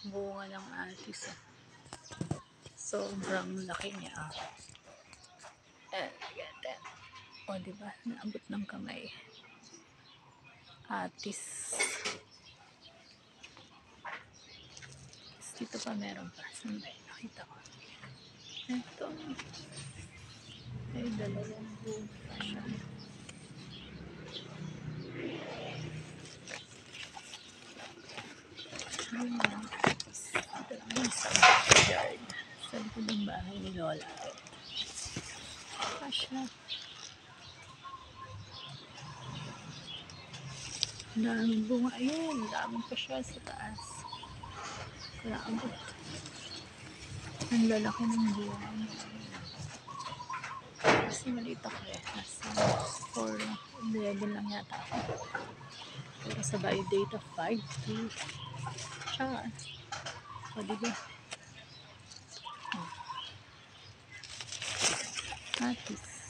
bunga ng atis. Sobrang laki niya. Ganda. O, diba? Naabot ng kamay. Atis. Dito pa meron pa. Saan ba yun? Nakita ko. Ito. Ay, dalawang bunga pa siya. Ito lang yung sa backyard. Sa likod ng bahay ni Lola. Pa siya. Daming bunga. Ayun, daming pa siya sa taas. Naabot. Ang lalaki ng bunga. Kasi maliit ako eh. Nasa 4-11 lang yata ako. Pero sa buy data 5 char. O diba? Atis.